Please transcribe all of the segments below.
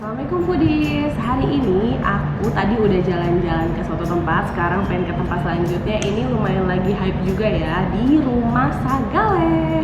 Assalamualaikum Pudis. Hari ini aku tadi udah jalan-jalan ke suatu tempat. Sekarang pengen ke tempat selanjutnya. Ini lumayan lagi hype juga ya, di Rumah Sagale.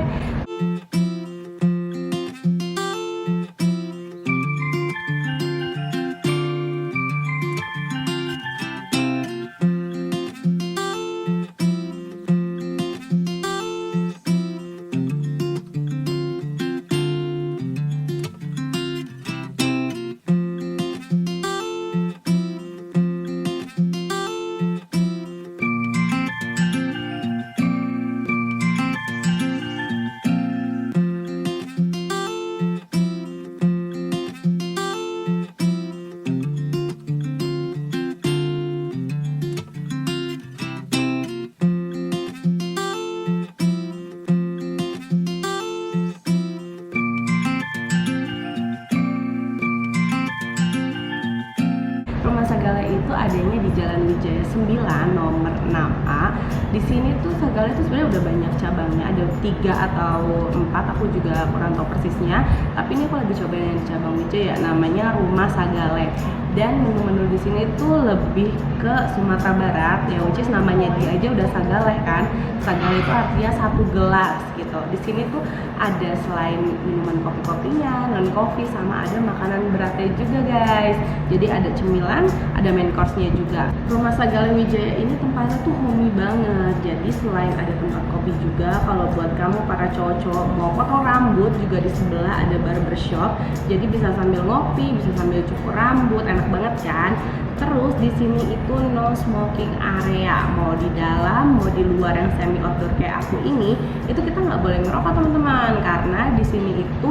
Rumah Sagale itu adanya di Jalan Wijaya 9 nomor 6A. Di sini tuh Sagale itu sebenarnya udah banyak cabangnya, ada 3 atau 4, aku juga kurang tahu persisnya. Tapi ini aku lagi cobain yang di cabang Wijaya, namanya Rumah Sagale. Dan menu-menu di sini tuh lebih ke Sumatera Barat, ya, which is namanya dia aja udah Sagale kan. Sagale itu artinya satu gelas gitu. Di sini tuh ada selain minuman kopi-kopinya, non kopi, sama ada makanan beratnya juga guys. Jadi ada cemilan, ada main course-nya juga. Rumah Sagale Wijaya ini tempatnya tuh homey banget. Jadi selain ada tempat kopi juga, kalau buat kamu para cowok-cowok mau potong rambut juga di sebelah ada barbershop. Jadi bisa sambil ngopi, bisa sambil cukur rambut, enak banget kan. Terus di sini itu no smoking area, mau di dalam mau di luar yang semi outdoor kayak aku ini, itu kita nggak boleh ngerokok teman-teman, karena di sini itu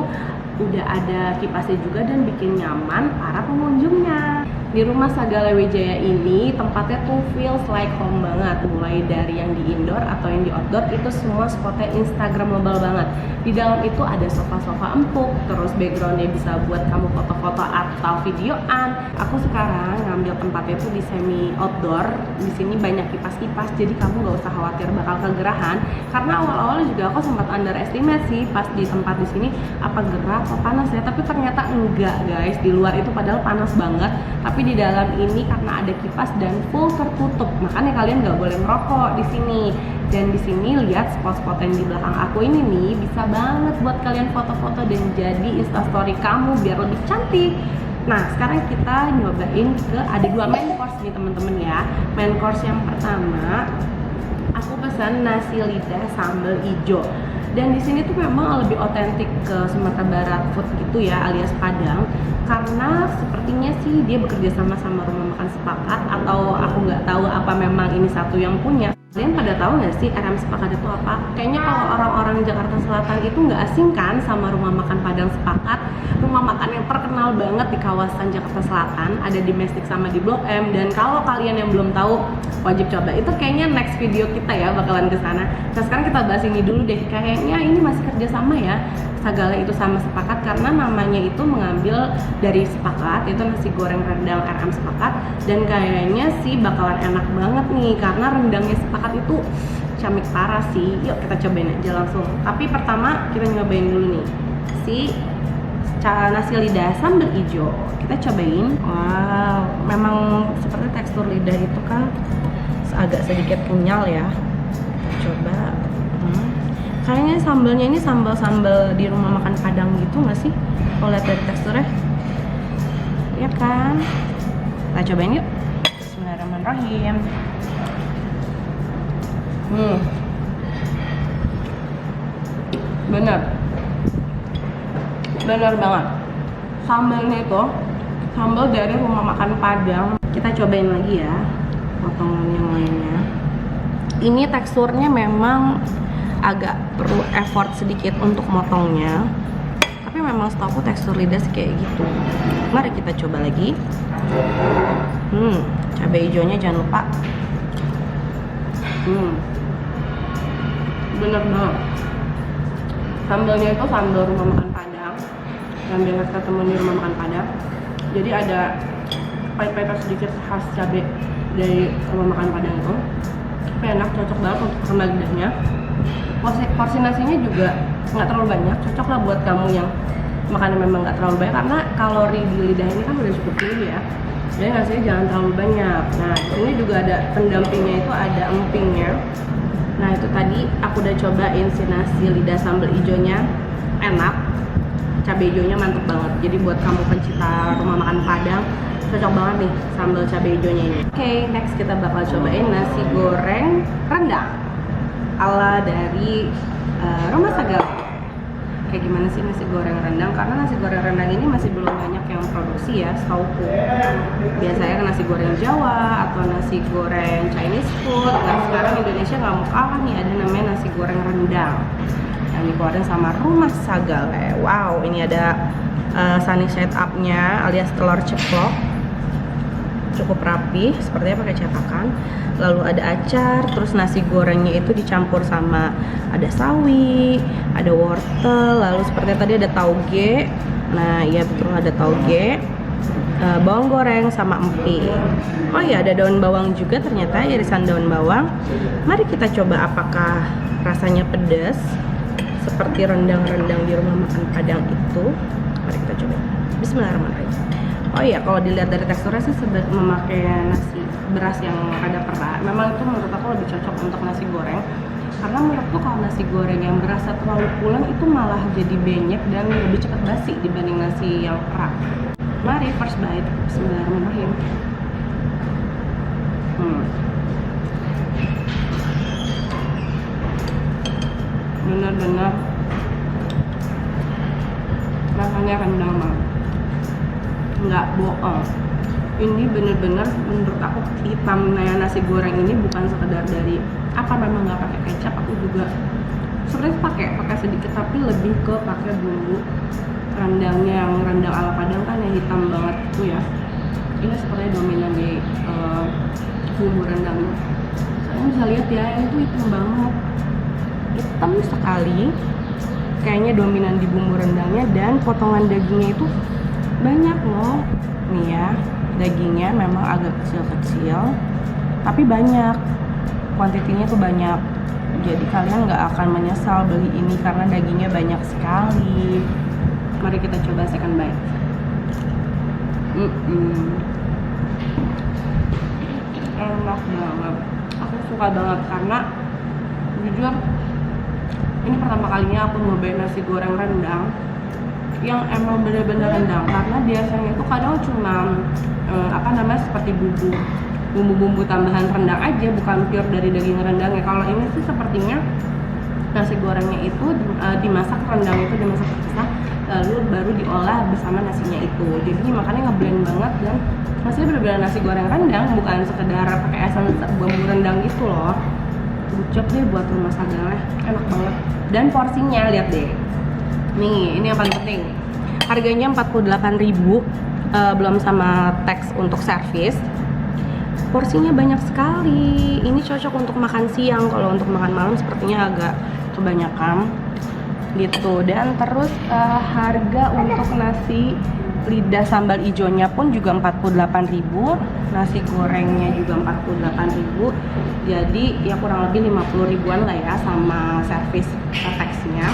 udah ada kipasnya juga dan bikin nyaman para pengunjungnya. Di Rumah Sagale Wijaya ini tempatnya tuh feels like home banget. Mulai dari yang di indoor atau yang di outdoor itu semua spotnya instagramable banget. Di dalam itu ada sofa-sofa empuk, terus backgroundnya bisa buat kamu foto-foto atau videoan. Aku sekarang ngambil tempatnya tuh di semi outdoor. Di sini banyak kipas-kipas, jadi kamu nggak usah khawatir bakal kegerahan. Karena awal-awalnya juga aku sempat underestimate sih pas di tempat di sini, apa gerah apa panas ya, tapi ternyata enggak guys. Di luar itu padahal panas banget, tapi di dalam ini karena ada kipas dan full tertutup, makanya kalian nggak boleh merokok di sini. Dan di sini lihat spot-spot yang di belakang aku ini nih, bisa banget buat kalian foto-foto dan jadi instastory kamu biar lebih cantik. Nah, sekarang kita nyobain ke ada 2 main course nih teman-teman ya. Main course yang pertama, aku pesan nasi lidah sambal ijo. Dan di sini tuh memang lebih otentik ke Sumatera Barat food gitu ya, alias Padang. Karena sepertinya sih dia bekerja sama Rumah Makan Sepakat, atau aku nggak tahu apa memang ini satu yang punya. Kalian pada tahu nggak sih RM Sepakat itu apa? Kayaknya kalau orang-orang Jakarta Selatan itu nggak asing kan sama Rumah Makan Padang Sepakat. Rumah makan yang terkenal banget di kawasan Jakarta Selatan, ada di Mestik sama di Blok M. Dan kalau kalian yang belum tahu, wajib coba. Itu kayaknya next video kita ya bakalan ke sana. Nah, sekarang kita bahas ini dulu deh. Kayaknya ini masih kerjasama ya, Sagale itu sama Sepakat, karena namanya itu mengambil dari Sepakat, itu nasi goreng rendang RM Sepakat. Dan kayaknya sih bakalan enak banget nih, karena rendangnya Sepakat itu ciamik parah sih. Yuk kita cobain aja langsung. Tapi pertama kita nyobain dulu nih si nasi lidah sambal ijo. Kita cobain. Wow, memang seperti tekstur lidah itu kan agak sedikit kenyal ya. Coba. Kayaknya sambalnya ini sambal-sambal di Rumah Makan Padang gitu nggak sih? Kalau lihat dari teksturnya, ya kan? Kita cobain yuk. Bismillahirrahmanirrahim. Bener banget. Sambalnya itu sambal dari Rumah Makan Padang. Kita cobain lagi ya potongan yang lainnya. Ini teksturnya memang agak perlu effort sedikit untuk motongnya, tapi memang setahu tekstur lidah kayak gitu. Mari kita coba lagi. Cabai hijaunya jangan lupa. Bener banget. Sambalnya itu sambal Rumah Makan Padang yang biasa ketemu di Rumah Makan Padang. Jadi ada pahit-pahit sedikit khas cabai dari Rumah Makan Padang itu. Tapi enak, cocok banget untuk sama lidahnya. Porsi nasinya juga nggak terlalu banyak, cocok lah buat kamu yang makannya memang nggak terlalu banyak, karena kalori di lidah ini kan udah cukup tinggi ya, jadi nasinya jangan terlalu banyak. Nah di sini juga ada pendampingnya, itu ada empingnya. Nah itu tadi aku udah cobain si nasi lidah sambal hijaunya, enak, cabai hijaunya mantep banget. Jadi buat kamu pencinta rumah makan Padang, cocok banget nih sambal cabai hijaunya ini. Oke, next kita bakal cobain nasi goreng rendang ala dari Rumah Sagale. Kayak gimana sih nasi goreng rendang? Karena nasi goreng rendang ini masih belum banyak yang produksi ya, setauku. Biasanya kan nasi goreng Jawa atau nasi goreng Chinese food. Nah sekarang Indonesia nggak mau kalah nih, ada namanya nasi goreng rendang yang dikeluarin sama Rumah Sagale. Wow, ini ada sunny side up-nya alias telur ceplok, cukup rapi, sepertinya pakai cetakan. Lalu ada acar, terus nasi gorengnya itu dicampur sama ada sawi, ada wortel, lalu seperti tadi ada tauge. Nah iya betul, ada tauge, bawang goreng sama emping. Oh iya, ada daun bawang juga, ternyata irisan daun bawang. Mari kita coba apakah rasanya pedas seperti rendang-rendang di rumah makan Padang itu. Mari kita coba. Bismillahirrahmanirrahim. Oh iya, kalau dilihat dari teksturnya sih memakai nasi beras yang ada perak. Memang itu menurut aku lebih cocok untuk nasi goreng. Karena menurutku kalau nasi goreng yang berasa terlalu pulen itu malah jadi benyek dan lebih cepat basi dibanding nasi yang perak. Mari first bite. Bismillahirrahmanirrahim. Benar-benar rasanya rendang banget, nggak bohong. Ini bener-bener menurut aku hitamnya nasi goreng ini bukan sekedar dari apa, memang nggak pakai kecap. Aku juga sebenarnya pakai sedikit, tapi lebih ke pakai bumbu rendangnya yang rendang ala Padang kan yang hitam banget itu ya. Ini sepertinya dominan di bumbu rendangnya. Kalian bisa lihat ya, ini tuh hitam banget, hitam sekali. Kayaknya dominan di bumbu rendangnya, dan potongan dagingnya itu banyak loh. Nih ya, dagingnya memang agak kecil-kecil, tapi banyak, kuantitinya tuh banyak. Jadi kalian nggak akan menyesal beli ini karena dagingnya banyak sekali. Mari kita coba second bite. Enak banget, aku suka banget karena jujur ini pertama kalinya aku nyobain nasi goreng rendang yang emang bener-bener rendang. Karena biasanya itu kadang cuma seperti bumbu-bumbu tambahan rendang aja, bukan pure dari daging rendangnya. Kalau ini sih sepertinya nasi gorengnya itu dimasak, rendang itu dimasak terpisah, lalu baru diolah bersama nasinya itu. Jadi makanya ngeblend banget, dan nasinya bener-bener nasi goreng rendang, bukan sekedar pakai essence bumbu rendang gitu loh. Ucap deh buat Rumah Sagale, enak banget. Dan porsinya lihat deh, nih ini yang paling penting, harganya 48.000, belum sama tax untuk servis. Porsinya banyak sekali, ini cocok untuk makan siang. Kalau untuk makan malam sepertinya agak kebanyakan gitu. Dan terus harga untuk nasi lidah sambal hijaunya pun juga 48.000, nasi gorengnya juga 48.000. Jadi ya kurang lebih 50 ribuan lah ya, sama servis taxnya.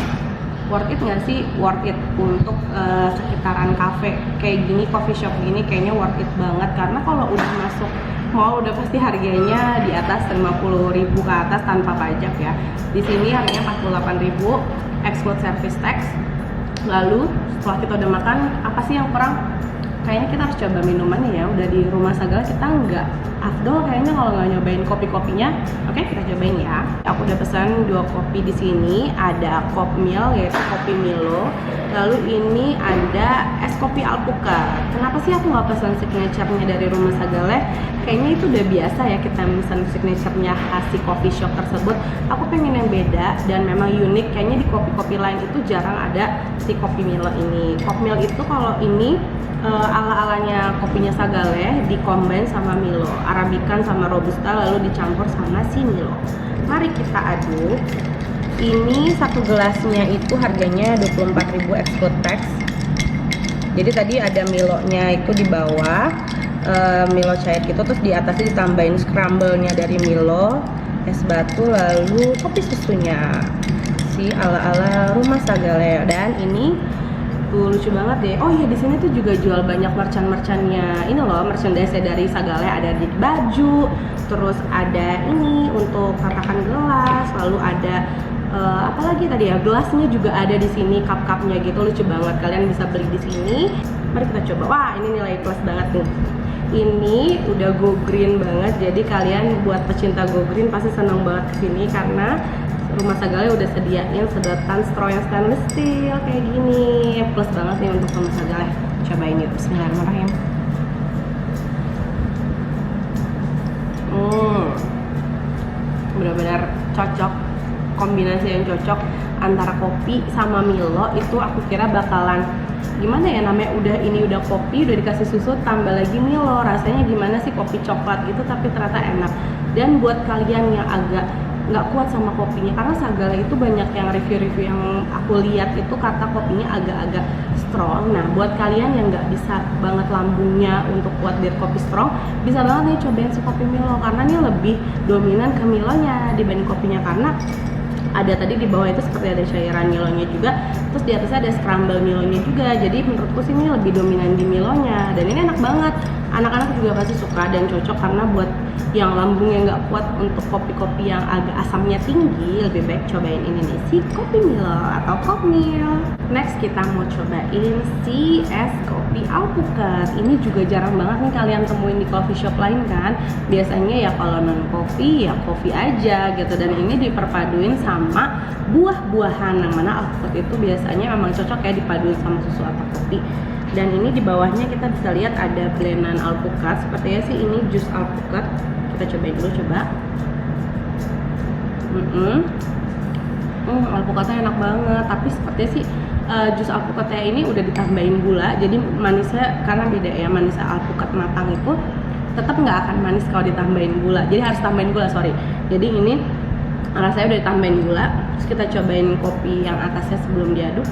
Worth it nggak sih? Worth it untuk sekitaran cafe kayak gini, coffee shop gini, kayaknya worth it banget. Karena kalau udah masuk mall udah pasti harganya di atas 50.000 ke atas tanpa pajak ya. Di sini harganya 48.000 exclude service tax. Lalu setelah kita udah makan, apa sih yang kurang? Kayaknya kita harus coba minumannya ya. Udah di Rumah Sagale kita nggak afdol kayaknya kalau nggak nyobain kopi-kopinya. Oke, kita cobain ya. Aku udah pesan 2 kopi di sini. Ada Kopmil, yaitu kopi Milo. Lalu ini ada es kopi alpukat. Kenapa sih aku nggak pesan signature-nya dari Rumah Sagale? Kayaknya itu udah biasa ya kita pesan signature-nya khas si coffee shop tersebut. Aku pengen yang beda dan memang unik. Kayaknya di kopi-kopi lain itu jarang ada si kopi Milo ini. Kopmil itu kalau ini ala-alanya kopinya Sagale dicombine sama Milo, Arabican sama Robusta, lalu dicampur sama si Milo. Mari kita aduk. Ini satu gelasnya itu harganya 24.000 exclude tax. Jadi tadi ada Milonya itu di bawah, Milo cair gitu, terus di atasnya ditambahin scramble-nya dari Milo, es batu, lalu kopi susunya si ala-ala Rumah Sagale. Dan ini Tuh lucu banget deh. Oh iya, di sini tuh juga jual banyak merchandise-nya. Ini loh, merchandise dari Sagale, ada di baju, terus ada ini untuk tatakan gelas, lalu ada apa lagi tadi ya, gelasnya juga ada di sini, cup-cupnya gitu, lucu banget. Kalian bisa beli di sini. Mari kita coba. Wah, ini nilai plus banget nih. Ini udah go green banget, jadi kalian buat pecinta go green pasti seneng banget kesini karena Rumah Sagale udah sediain sedotan straw yang stainless steel kayak gini. Plus banget nih untuk Rumah Sagale. Cobain yuk, bismillahirrahmanirrahim. Benar-benar cocok, kombinasi yang cocok antara kopi sama Milo. Itu aku kira bakalan gimana ya, namanya udah kopi, udah dikasih susu, tambah lagi Milo, rasanya gimana sih kopi coklat gitu, tapi ternyata enak. Dan buat kalian yang agak nggak kuat sama kopinya, karena Sagale itu banyak yang review-review yang aku lihat itu kata kopinya agak-agak strong. Nah buat kalian yang nggak bisa banget lambungnya untuk kuat dari kopi strong, bisa banget nih cobain si kopi Milo, karena ini lebih dominan ke Milonya dibanding kopinya, karena ada tadi di bawah itu seperti ada cairan Milonya juga, terus di atasnya ada scramble Milonya juga. Jadi menurutku sih ini lebih dominan di Milonya, dan ini enak banget. Anak-anak juga pasti suka dan cocok, karena buat yang lambungnya nggak kuat untuk kopi-kopi yang agak asamnya tinggi, lebih baik cobain ini nih, si kopi Milo atau Kopmil. Next kita mau cobain si es kopi alpukat. Ini juga jarang banget nih kalian temuin di coffee shop lain kan. Biasanya ya kalau non kopi ya kopi aja gitu, dan ini diperpaduin sama buah-buahan, yang mana alpukat itu biasanya memang cocok ya dipaduin sama susu atau kopi. Dan ini di bawahnya kita bisa lihat ada blendan alpukat, sepertinya sih ini jus alpukat. Kita cobain dulu, coba. Alpukatnya enak banget, tapi sepertinya sih jus alpukatnya ini udah ditambahin gula, jadi manisnya karena beda ya, manisnya alpukat matang itu tetap nggak akan manis kalau ditambahin gula, jadi harus tambahin gula, sorry. Jadi ini rasanya udah ditambahin gula. Terus kita cobain kopi yang atasnya sebelum diaduk.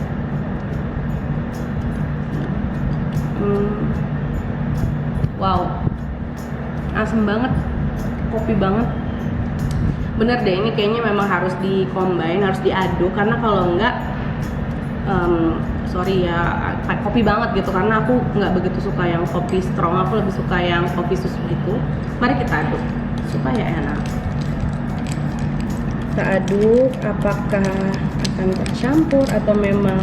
Wow, asem banget, kopi banget. Bener deh, ini kayaknya memang harus di-combine, harus diaduk, karena kalau enggak sorry ya, kopi banget gitu, karena aku nggak begitu suka yang kopi strong, aku lebih suka yang kopi susu gitu. Mari kita aduk supaya enak. Kita aduk, apakah akan tercampur atau memang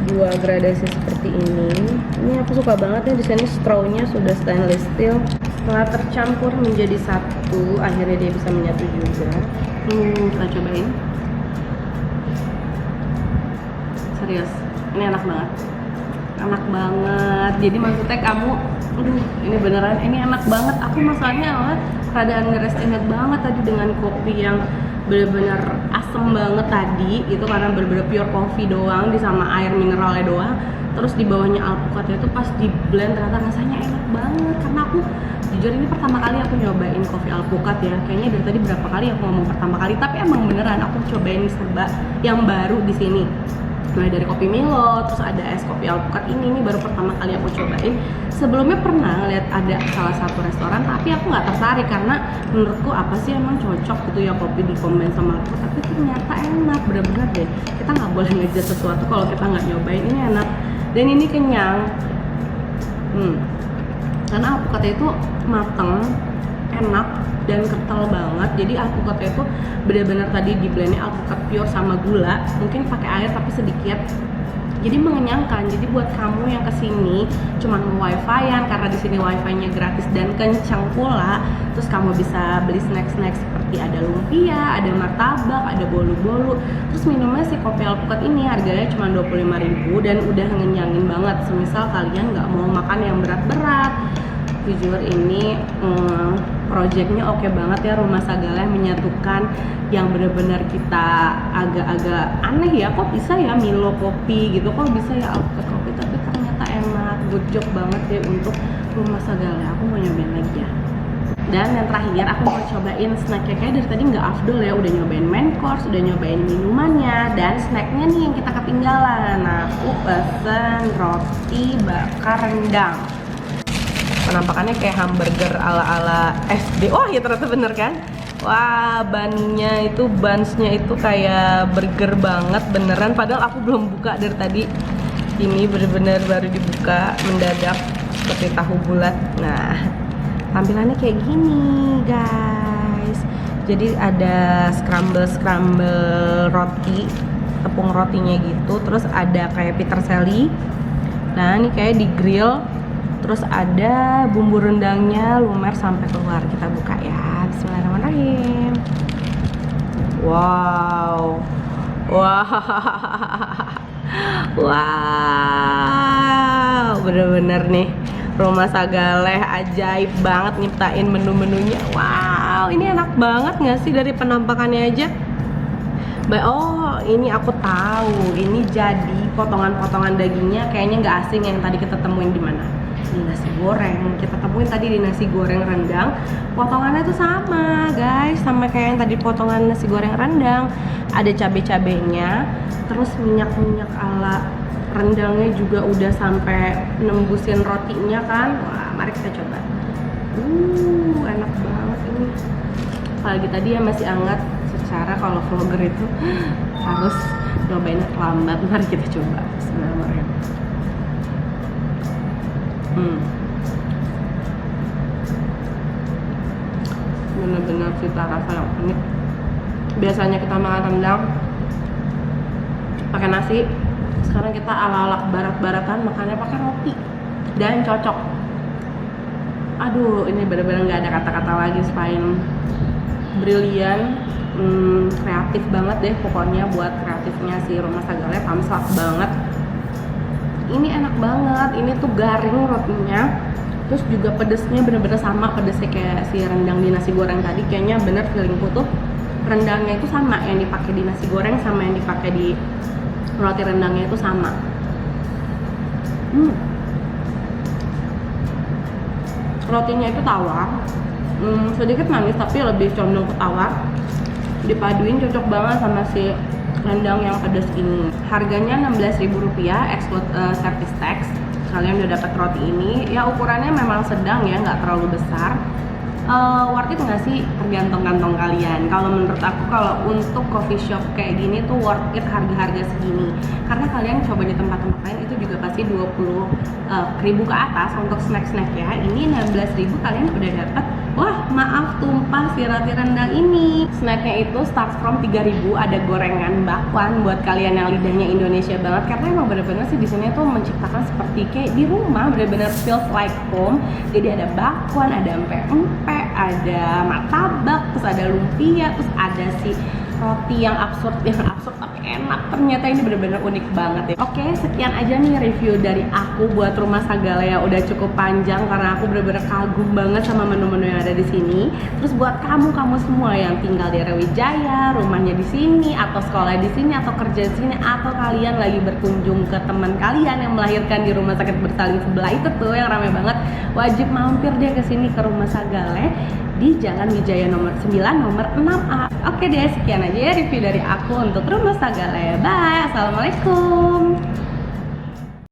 dua gradasi seperti ini. Ini aku suka banget ya, di sini strawnya sudah stainless steel. Setelah tercampur menjadi satu, akhirnya dia bisa menyatu juga. Kita cobain. Serius, ini enak banget. Enak banget. Jadi maksudnya kamu, ini beneran, ini enak banget. Aku masalahnya keadaan ngerestimate banget tadi dengan kopi yang bener-bener asem banget tadi itu, karena bener-bener pure coffee doang sama air mineralnya doang. Terus di bawahnya alpukatnya itu pas di blend ternyata rasanya enak banget, karena aku jujur ini pertama kali aku nyobain kopi alpukat ya. Kayaknya dari tadi berapa kali aku ngomong pertama kali, tapi emang beneran aku cobain serba yang baru di sini. Mulai dari kopi Milo, terus ada es kopi alpukat ini baru pertama kali aku cobain. Sebelumnya pernah lihat ada salah satu restoran, tapi aku nggak tertarik karena menurutku apa sih emang cocok gitu ya kopi dikombain sama alpukat. Tapi ternyata enak, bener-bener deh. Kita nggak boleh ngejudge sesuatu kalau kita nggak nyobain. Ini enak dan ini kenyang. Karena alpukatnya itu mateng, enak dan kental banget. Jadi alpukatnya itu benar-benar tadi di blendnya alpukat pure sama gula, mungkin pakai air tapi sedikit, jadi mengenyangkan. Jadi buat kamu yang kesini cuman mau wifi-an, karena di sini wifi-nya gratis dan kencang pula, terus kamu bisa beli snack-snack seperti ada lumpia, ada martabak, ada bolu-bolu. Terus minumnya si kopi alpukat ini harganya cuma 25.000 dan udah ngenyangin banget. Semisal kalian nggak mau makan yang berat-berat, jujur ini projectnya oke banget ya. Rumah Sagale menyatukan yang benar-benar kita agak-agak aneh ya, kok bisa ya Milo kopi gitu, kok bisa ya alpukat kopi, tapi ternyata enak. Good job banget deh untuk Rumah Sagale, aku mau nyobain lagi ya. Dan yang terakhir aku mau cobain snacknya. Kayak dari tadi nggak afdol ya, udah nyobain main course, udah nyobain minumannya, dan snacknya nih yang kita ketinggalan. Nah, aku pesen roti bakar rendang. Penampakannya kayak hamburger ala-ala SD. Oh ya, ternyata bener kan? Wah, bannya itu, bunsnya itu kayak burger banget beneran. Padahal aku belum buka dari tadi. Ini bener-bener baru dibuka mendadak seperti tahu bulat. Nah, tampilannya kayak gini guys. Jadi ada scramble roti, tepung rotinya gitu. Terus ada kayak peterseli. Nah, ini kayak di grill. Terus ada bumbu rendangnya lumer sampai keluar. Kita buka ya. Bismillahirrahmanirrahim. Wow. Wow, bener-bener nih Rumah Sagaleh ajaib banget nyiptain menu-menunya. Wow, ini enak banget nggak sih dari penampakannya aja? Oh, ini aku tahu. Ini jadi potongan-potongan dagingnya kayaknya nggak asing yang tadi kita temuin di mana? Di nasi goreng. Kita temuin tadi di nasi goreng rendang. Potongannya tuh sama, guys, sama kayak yang tadi potongan nasi goreng rendang. Ada cabai-cabainya, terus minyak-minyak ala rendangnya juga udah sampai nembusin rotinya kan. Wah, mari kita coba. Enak banget ini. Apalagi tadi ya masih hangat. Secara kalau vlogger itu harus nyobain lambat. Mari kita coba. Bismillahirrahmanirrahim. Bener-bener cita rasa yang unik. Biasanya kita makan rendang pakai nasi, sekarang kita ala-ala barat-baratan makannya pakai roti dan cocok. Aduh, ini bener-bener nggak ada kata-kata lagi selain brilian. Kreatif banget deh pokoknya buat kreatifnya si Rumah Sagaleh, thumbs up banget. Ini enak banget, ini tuh garing rotinya, terus juga pedesnya bener-bener sama pedesnya kayak si rendang di nasi goreng tadi. Kayaknya bener feelingku tuh rendangnya itu sama yang dipakai di nasi goreng sama yang dipakai di roti rendangnya itu sama. Rotinya itu tawar, sedikit manis tapi lebih condong ke tawar. Dipaduin cocok banget sama si rendang yang pedas ini. Harganya Rp16.000 exclude service tax. Kalian udah dapat roti ini. Ya ukurannya memang sedang ya, nggak terlalu besar. Worth it nggak sih? Tergantung kantong kalian. Kalau menurut aku, kalau untuk coffee shop kayak gini tuh worth it harga-harga segini. Karena kalian coba di tempat-tempat lain itu juga pasti 20.000 ke atas untuk snack-snack ya. Ini 16.000 kalian udah dapat. Wah, maaf tumpah si roti rendang ini. Snacknya itu start from 3.000. Ada gorengan bakwan buat kalian yang lidahnya Indonesia banget. Karena emang bener-bener sih di sini tuh menciptakan seperti kayak di rumah, bener-bener feels like home. Jadi ada bakwan, ada empek-empek, ada martabak, terus ada lumpia, terus ada si roti yang absurd tapi enak. Ternyata ini bener-bener unik banget ya. Oke, sekian aja nih review dari aku buat Rumah Sagaleh. Udah cukup panjang karena aku bener-bener kagum banget sama menu-menu yang ada di sini. Terus buat kamu semua yang tinggal di Wijaya, rumahnya di sini atau sekolah di sini atau kerja di sini atau kalian lagi berkunjung ke teman kalian yang melahirkan di rumah sakit bersalin sebelah itu tuh yang ramai banget, wajib mampir deh ke sini ke Rumah Sagaleh di Jalan Wijaya nomor 9 nomor 6A. Oke deh, sekian aja ya review dari aku untuk Rumah Sagaleh. Bye, assalamualaikum.